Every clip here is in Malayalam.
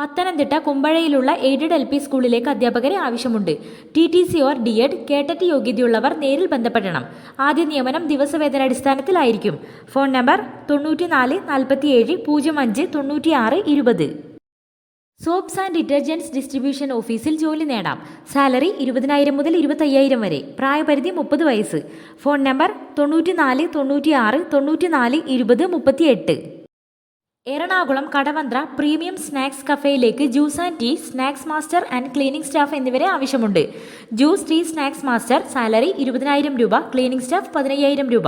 പത്തനംതിട്ട കുമ്പഴയിലുള്ള എയ്ഡഡ് LP സ്കൂളിലേക്ക് അധ്യാപകരെ ആവശ്യമുണ്ട്. TTC ഓർ DED കേട്ടറ്റ് യോഗ്യതയുള്ളവർ നേരിൽ ബന്ധപ്പെടണം. ആദ്യ നിയമനം ദിവസവേതനാടിസ്ഥാനത്തിലായിരിക്കും. Phone number 94 47 05 96 20. Soaps and detergents distribution ഓഫീസിൽ ജോലി നേടാം. സാലറി 20,000 മുതൽ 25,000 വരെ. പ്രായപരിധി 30 വയസ്സ്. Phone number 94 96 94 20 38. Ernakulam Kadavanthra premium snacks കഫേയിലേക്ക് juice and tea, snacks master and cleaning staff എന്നിവരെ ആവശ്യമുണ്ട്. Juice tea snacks master salary 20,000 രൂപ, ക്ലീനിംഗ് സ്റ്റാഫ് 15,000 രൂപ.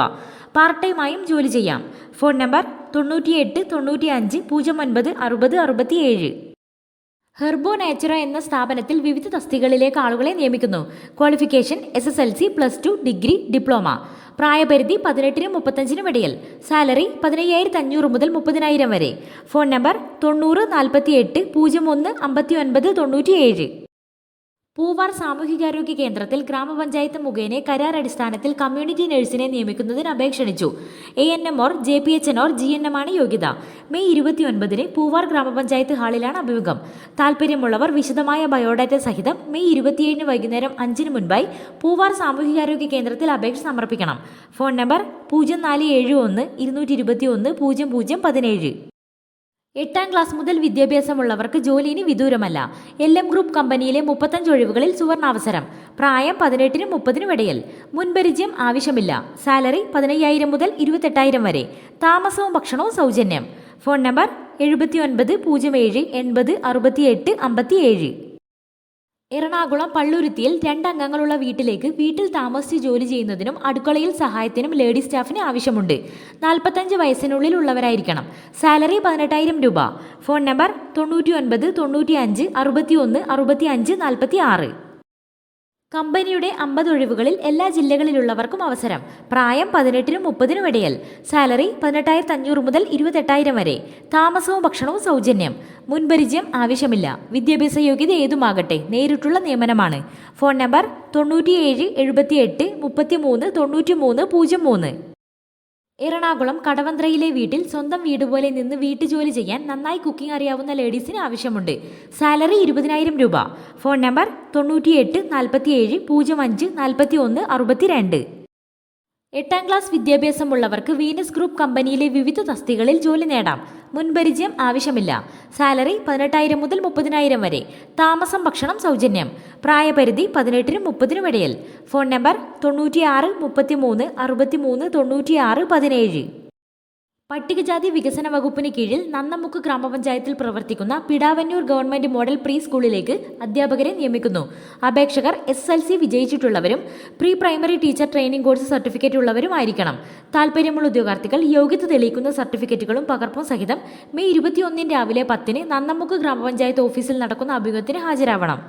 പാർട്ട് ടൈമായും ജോലി ചെയ്യാം. Phone number 98 95 09 60 67. ഹെർബോ നാച്ചുറ എന്ന സ്ഥാപനത്തിൽ വിവിധ തസ്തികകളിലേക്ക് ആളുകളെ നിയമിക്കുന്നു. Qualification SSLC, +2, degree, diploma. പ്രായപരിധി 18-നും 35-നും ഇടയിൽ. സാലറി 15,500 മുതൽ 30,000 വരെ. Phone number 90 48 01 59 97. പൂവാർ സാമൂഹികാരോഗ്യ കേന്ദ്രത്തിൽ ഗ്രാമപഞ്ചായത്ത് മുഖേന കരാർ അടിസ്ഥാനത്തിൽ കമ്മ്യൂണിറ്റി നഴ്സിനെ നിയമിക്കുന്നതിന് അപേക്ഷ ക്ഷണിച്ചു. ANM or JPHN or GNM ആണ് യോഗ്യത. മെയ് 29-ന് പൂവാർ ഗ്രാമപഞ്ചായത്ത് ഹാളിലാണ് അഭിമുഖം. താൽപ്പര്യമുള്ളവർ വിശദമായ ബയോഡാറ്റ സഹിതം മെയ് 27-ന് വൈകുന്നേരം 5-ന് മുൻപായി പൂവാർ സാമൂഹികാരോഗ്യ കേന്ദ്രത്തിൽ അപേക്ഷ സമർപ്പിക്കണം. Phone number 0471 221 0017. 8ാം ക്ലാസ് മുതൽ വിദ്യാഭ്യാസമുള്ളവർക്ക് ജോലി ഇനി വിദൂരമല്ല. LM ഗ്രൂപ്പ് കമ്പനിയിലെ 35 ഒഴിവുകളിൽ സുവർണാവസരം. പ്രായം 18-നും 30-നും ഇടയിൽ. മുൻപരിചയം ആവശ്യമില്ല. സാലറി 15,000 മുതൽ 28,000 വരെ. താമസവും ഭക്ഷണവും സൗജന്യം. Phone number 79 07 80 68 57. എറണാകുളം പള്ളുരുത്തിയിൽ 2 അംഗങ്ങളുള്ള വീട്ടിൽ താമസിച്ച് ജോലി ചെയ്യുന്നതിനും അടുക്കളയിൽ സഹായത്തിനും ലേഡി സ്റ്റാഫിന് ആവശ്യമുണ്ട്. 45 വയസ്സിനുള്ളിൽ ഉള്ളവരായിരിക്കണം. സാലറി 18,000 രൂപ. Phone number 99 95 61 65 46. കമ്പനിയുടെ 50 ഒഴിവുകളിൽ എല്ലാ ജില്ലകളിലുള്ളവർക്കും അവസരം. പ്രായം 18-നും 30-നും ഇടയിൽ. സാലറി 18,500 മുതൽ 28,000 വരെ. താമസവും ഭക്ഷണവും സൗജന്യം. മുൻപരിചയം ആവശ്യമില്ല. വിദ്യാഭ്യാസ യോഗ്യത ഏതുമാകട്ടെ, നേരിട്ടുള്ള നിയമനമാണ്. Phone number 97 78 33 93 03. എറണാകുളം കടവന്ത്രയിലെ വീട്ടിൽ സ്വന്തം വീട് പോലെ നിന്ന് വീട്ടുജോലി ചെയ്യാൻ നന്നായി കുക്കിംഗ് അറിയാവുന്ന ലേഡീസിന് ആവശ്യമുണ്ട്. സാലറി 20,000 രൂപ. Phone number 98 47 05 41 62. 8ാം ക്ലാസ് വിദ്യാഭ്യാസമുള്ളവർക്ക് വീനസ് ഗ്രൂപ്പ് കമ്പനിയിലെ വിവിധ തസ്തികകളിൽ ജോലി നേടാം. മുൻപരിചയം ആവശ്യമില്ല. സാലറി 18,000 മുതൽ 30,000 വരെ. താമസം ഭക്ഷണം സൗജന്യം. പ്രായപരിധി 18-നും 30-നും ഇടയിൽ. Phone number 96 33 63 96 17. പട്ടികജാതി വികസന വകുപ്പിന് കീഴിൽ നന്നമുക്ക് ഗ്രാമപഞ്ചായത്തിൽ പ്രവർത്തിക്കുന്ന പിടാവന്നൂർ ഗവൺമെന്റ് മോഡൽ പ്രീ സ്കൂളിലേക്ക് അധ്യാപകരെ നിയമിക്കുന്നു. അപേക്ഷകർ SSLC വിജയിച്ചിട്ടുള്ളവരും pre primary teacher training course certificate ഉള്ളവരുമായിരിക്കണം. താൽപ്പര്യമുള്ള ഉദ്യോഗാർത്ഥികൾ യോഗ്യത തെളിയിക്കുന്ന സർട്ടിഫിക്കറ്റുകളും പകർപ്പും സഹിതം മെയ് 21 രാവിലെ 10-ന് നന്നമുക്ക് ഗ്രാമപഞ്ചായത്ത് ഓഫീസിൽ നടക്കുന്ന അഭിമുഖത്തിന് ഹാജരാവണം.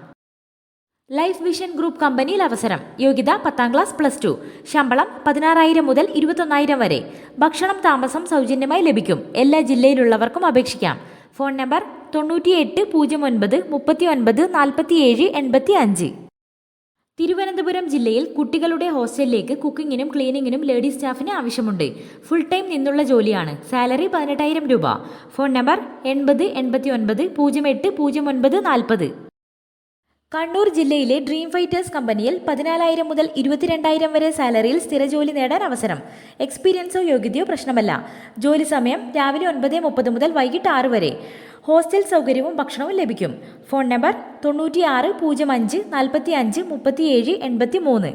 ലൈഫ് വിഷൻ ഗ്രൂപ്പ് കമ്പനിയിൽ അവസരം. യോഗ്യത 10ാം ക്ലാസ് +2. ശമ്പളം 16,000 മുതൽ 21,000 വരെ. ഭക്ഷണം താമസം സൗജന്യമായി ലഭിക്കും. എല്ലാ ജില്ലയിലുള്ളവർക്കും അപേക്ഷിക്കാം. Phone number 98 09 39 47 85. തിരുവനന്തപുരം ജില്ലയിൽ കുട്ടികളുടെ ഹോസ്റ്റലിലേക്ക് കുക്കിങ്ങിനും ക്ലീനിങ്ങിനും ലേഡി സ്റ്റാഫിന് ആവശ്യമുണ്ട്. ഫുൾ ടൈം നിന്നുള്ള ജോലിയാണ്. സാലറി 18,000 രൂപ. Phone number 80 89 08 09 40. കണ്ണൂർ ജില്ലയിലെ ഡ്രീം ഫൈറ്റേഴ്സ് കമ്പനിയിൽ 14,000 മുതൽ 22,000 വരെ സാലറിയിൽ സ്ഥിരജോലി നേടാൻ അവസരം. എക്സ്പീരിയൻസോ യോഗ്യതയോ പ്രശ്നമല്ല. ജോലി സമയം രാവിലെ 9:30 മുതൽ വൈകിട്ട് 6 വരെ. ഹോസ്റ്റൽ സൗകര്യവും ഭക്ഷണവും ലഭിക്കും. Phone number 96 05 45 37 83.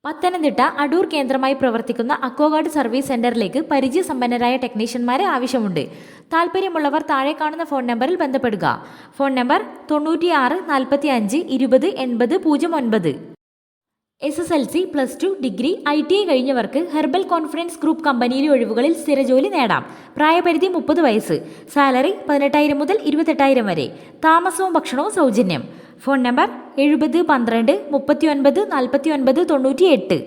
പത്തനംതിട്ട അടൂർ കേന്ദ്രമായി പ്രവർത്തിക്കുന്ന അക്വാഗാർഡ് സർവീസ് സെന്ററിലേക്ക് പരിചയസമ്പന്നരായ ടെക്നീഷ്യന്മാരെ ആവശ്യമുണ്ട്. താൽപ്പര്യമുള്ളവർ താഴെ കാണുന്ന ഫോൺ നമ്പറിൽ ബന്ധപ്പെടുക. Phone number 96 45 20 80 09. SSLC +2 degree ITI കഴിഞ്ഞവർക്ക് ഹെർബൽ കോൺഫിഡൻസ് ഗ്രൂപ്പ് കമ്പനിയിലെ ഒഴിവുകളിൽ സ്ഥിരജോലി നേടാം. പ്രായപരിധി 30 വയസ്സ്. സാലറി 18,000 മുതൽ 28,000 വരെ. താമസവും ഭക്ഷണവും സൗജന്യം. Phone number 70 12 39 49 98.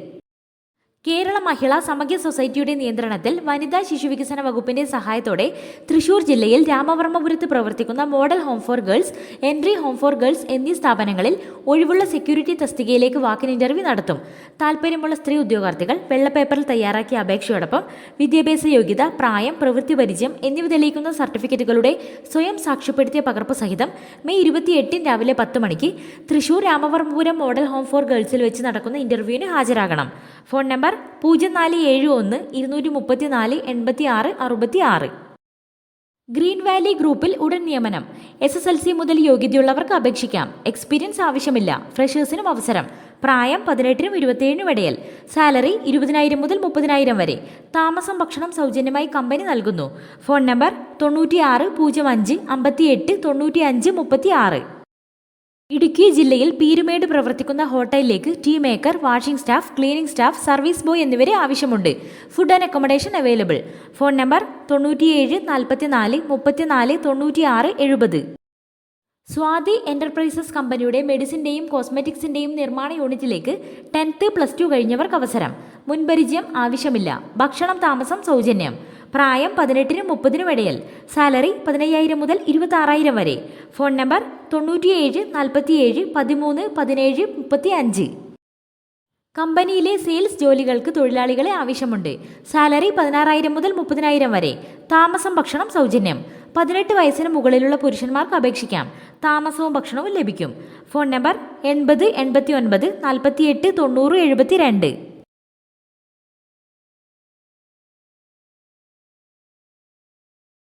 കേരള മഹിളാ സമഗ്ര സൊസൈറ്റിയുടെ നിയന്ത്രണത്തിൽ വനിതാ ശിശുവികസന വകുപ്പിന്റെ സഹായത്തോടെ തൃശൂർ ജില്ലയിൽ രാമവർമ്മപുരത്ത് പ്രവർത്തിക്കുന്ന model home for girls, entry home for girls എന്നീ സ്ഥാപനങ്ങളിൽ ഒഴിവുള്ള സെക്യൂരിറ്റി തസ്തികയിലേക്ക് വാക്കിൻ ഇന്റർവ്യൂ നടത്തും. താൽപ്പര്യമുള്ള സ്ത്രീ ഉദ്യോഗാർത്ഥികൾ വെള്ളപ്പേപ്പറിൽ തയ്യാറാക്കിയ അപേക്ഷയോടൊപ്പം വിദ്യാഭ്യാസ യോഗ്യത, പ്രായം, പ്രവൃത്തി പരിചയം എന്നിവ തെളിയിക്കുന്ന സർട്ടിഫിക്കറ്റുകളുടെ സ്വയം സാക്ഷ്യപ്പെടുത്തിയ പകർപ്പ് സഹിതം മെയ് 28 രാവിലെ 10 മണിക്ക് Thrissur Ramavarmapuram model home for ഗേൾസിൽ വെച്ച് നടക്കുന്ന ഇന്റർവ്യൂവിന് ഹാജരാകണം. Phone number 0471 234 86 66. ഗ്രീൻ വാലി ഗ്രൂപ്പിൽ ഉടൻ നിയമനം. SSLC മുതൽ യോഗ്യതയുള്ളവർക്ക് അപേക്ഷിക്കാം. എക്സ്പീരിയൻസ് ആവശ്യമില്ല. ഫ്രഷേഴ്സിനും അവസരം. പ്രായം 18-നും 27-നും ഇടയിൽ. സാലറി 20,000 മുതൽ 30,000 വരെ. താമസം, ഭക്ഷണം സൗജന്യമായി കമ്പനി നൽകുന്നു. Phone number 96 05 58 95 36. ഇടുക്കി ജില്ലയിൽ പീരുമേട് പ്രവർത്തിക്കുന്ന ഹോട്ടലിലേക്ക് tea maker, washing staff, cleaning staff, service boy എന്നിവരെ ആവശ്യമുണ്ട്. Food and accommodation available. Phone number 97 44 34 96 70. Swathi enterprises കമ്പനിയുടെ മെഡിസിന്റെയും കോസ്മെറ്റിക്സിന്റെയും നിർമ്മാണ യൂണിറ്റിലേക്ക് 10th +2 കഴിഞ്ഞവർക്ക് അവസരം. മുൻപരിചയം ആവശ്യമില്ല. ഭക്ഷണം, താമസം സൗജന്യം. പ്രായം 18-നും 30-നും ഇടയിൽ. സാലറി 15,000 മുതൽ 26,000 വരെ. Phone number 97 47 13 17 35. കമ്പനിയിലെ സെയിൽസ് ജോലികൾക്ക് തൊഴിലാളികളെ ആവശ്യമുണ്ട്. സാലറി 16,000 മുതൽ 30,000 വരെ. താമസം, ഭക്ഷണം സൗജന്യം. 18 വയസ്സിന് മുകളിലുള്ള പുരുഷന്മാർക്ക് അപേക്ഷിക്കാം. താമസവും ഭക്ഷണവും ലഭിക്കും. Phone number 80 89 48 90 72.